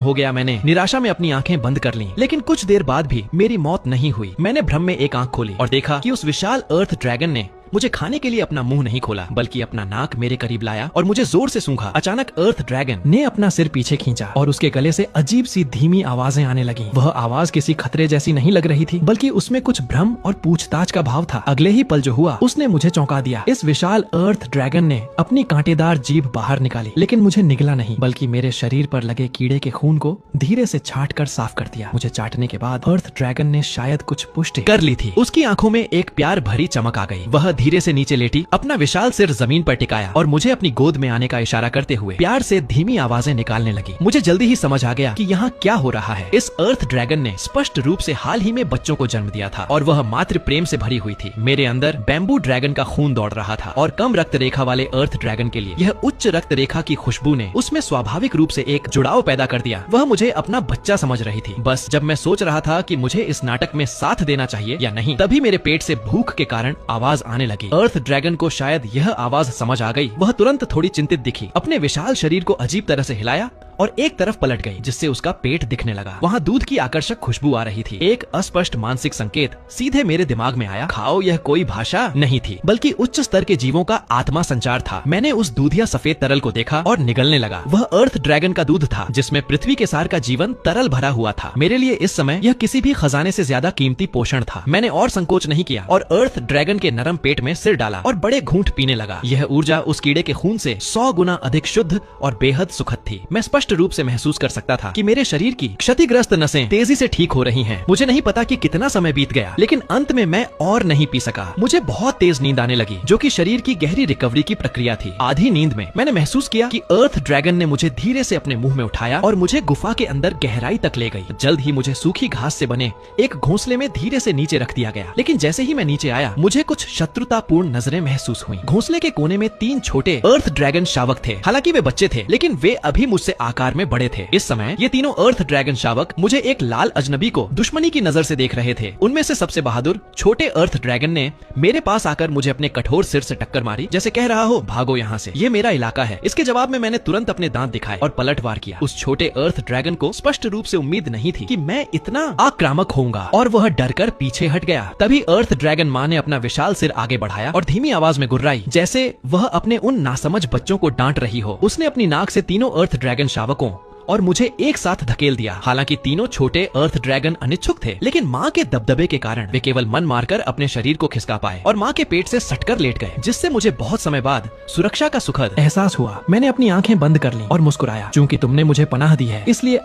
हो गया। मैंने निराशा में अपनी आंखें बंद कर लीं, लेकिन कुछ देर बाद भी मेरी मौत नहीं हुई। मैंने भ्रम में एक आंख खोली और देखा कि उस विशाल अर्थ ड्रैगन ने मुझे खाने के लिए अपना मुंह नहीं खोला, बल्कि अपना नाक मेरे करीब लाया और मुझे जोर से सूंघा। अचानक अर्थ ड्रैगन ने अपना सिर पीछे खींचा और उसके गले से अजीब सी धीमी आवाजें आने लगीं। वह आवाज किसी खतरे जैसी नहीं लग रही थी, बल्कि उसमें कुछ भ्रम और पूछताछ का भाव था। अगले ही पल जो हुआ उसने मुझे चौंका दिया। इस विशाल अर्थ ड्रैगन ने अपनी कांटेदार जीभ बाहर निकाली, लेकिन मुझे निगला नहीं, बल्कि मेरे शरीर पर लगे कीड़े के खून को धीरे से छाट कर साफ कर दिया। मुझे चाटने के बाद अर्थ ड्रैगन ने शायद कुछ पुष्टि कर ली थी। उसकी आंखों में एक प्यार भरी चमक आ गई। वह धीरे से नीचे लेटी, अपना विशाल सिर जमीन पर टिकाया और मुझे अपनी गोद में आने का इशारा करते हुए प्यार से धीमी आवाजें निकालने लगी। मुझे जल्दी ही समझ आ गया कि यहाँ क्या हो रहा है। इस अर्थ ड्रैगन ने स्पष्ट रूप से हाल ही में बच्चों को जन्म दिया था और वह मातृ प्रेम से भरी हुई थी। मेरे अंदर बैम्बू ड्रैगन का खून दौड़ रहा था और कम रक्त रेखा वाले अर्थ ड्रैगन के लिए यह उच्च रक्त रेखा की खुशबू ने उसमें स्वाभाविक रूप से एक जुड़ाव पैदा कर दिया। वह मुझे अपना बच्चा समझ रही थी। बस जब मैं सोच रहा था कि मुझे इस नाटक में साथ देना चाहिए या नहीं, तभी मेरे पेट से भूख के कारण आवाज आने लगी। अर्थ ड्रैगन को शायद यह आवाज समझ आ गई। वह तुरंत थोड़ी चिंतित दिखी, अपने विशाल शरीर को अजीब तरह से हिलाया और एक तरफ पलट गई, जिससे उसका पेट दिखने लगा। वहाँ दूध की आकर्षक खुशबू आ रही थी। एक अस्पष्ट मानसिक संकेत सीधे मेरे दिमाग में आया, खाओ। यह कोई भाषा नहीं थी, बल्कि उच्च स्तर के जीवों का आत्मा संचार था। मैंने उस दूधिया सफेद तरल को देखा और निगलने लगा। वह अर्थ ड्रैगन का दूध था, जिसमें पृथ्वी के सार का जीवन तरल भरा हुआ था। मेरे लिए इस समय यह किसी भी खजाने से ज्यादा कीमती पोषण था। मैंने और संकोच नहीं किया और अर्थ ड्रैगन के नरम पेट में सिर डाला और बड़े घूंट पीने लगा। यह ऊर्जा उस कीड़े के खून से 100 गुना अधिक शुद्ध और बेहद सुखद थी। मैं स्पष्ट रूप से महसूस कर सकता था कि मेरे शरीर की क्षतिग्रस्त नसें तेजी से ठीक हो रही हैं। मुझे नहीं पता कि कितना समय बीत गया, लेकिन अंत में मैं और नहीं पी सका। मुझे बहुत तेज नींद आने लगी, जो कि शरीर की गहरी रिकवरी की प्रक्रिया थी। आधी नींद में मैंने महसूस किया कि अर्थ ड्रैगन ने मुझे धीरे से अपने मुंह में उठाया और मुझे गुफा के अंदर गहराई तक ले गई। जल्द ही मुझे सूखी घास से बने एक घोंसले में धीरे से नीचे रख दिया गया, लेकिन जैसे ही मैं नीचे आया, मुझे कुछ शत्रुतापूर्ण नजरें महसूस हुई। घोंसले के कोने में 3 छोटे अर्थ ड्रैगन शावक थे। हालांकि वे बच्चे थे, लेकिन वे अभी मुझसे आकार में बड़े थे। इस समय ये तीनों अर्थ ड्रैगन शावक मुझे एक लाल अजनबी को दुश्मनी की नजर से देख रहे थे। उनमें से सबसे बहादुर छोटे अर्थ ड्रैगन ने मेरे पास आकर मुझे अपने कठोर सिर से टक्कर मारी, जैसे कह रहा हो, भागो यहाँ से, ये मेरा इलाका है। इसके जवाब में मैंने तुरंत अपने दांत दिखाए और पलटवार किया। उस छोटे अर्थ ड्रैगन को स्पष्ट रूप से उम्मीद नहीं थी कि मैं इतना आक्रामक होऊंगा और वह डरकर पीछे हट गया। तभी अर्थ ड्रैगन माँ ने अपना विशाल सिर आगे बढ़ाया और धीमी आवाज में गुर्राई, जैसे वह अपने उन नासमझ बच्चों को डांट रही हो। उसने अपनी नाक से तीनों अर्थ ड्रैगन शावकों और मुझे एक साथ धकेल दिया। हालांकि तीनों छोटे अर्थ ड्रैगन अनिच्छुक थे, लेकिन माँ के दबदबे के कारण वे केवल मन मारकर अपने शरीर को खिसका पाए और माँ के पेट से सटकर लेट गए, जिससे मुझे बहुत समय बाद सुरक्षा का सुखद एहसास हुआ। मैंने अपनी आंखें बंद कर लीं और मुस्कुराया। चूंकि तुमने मुझे पनाह दी है, इसलिए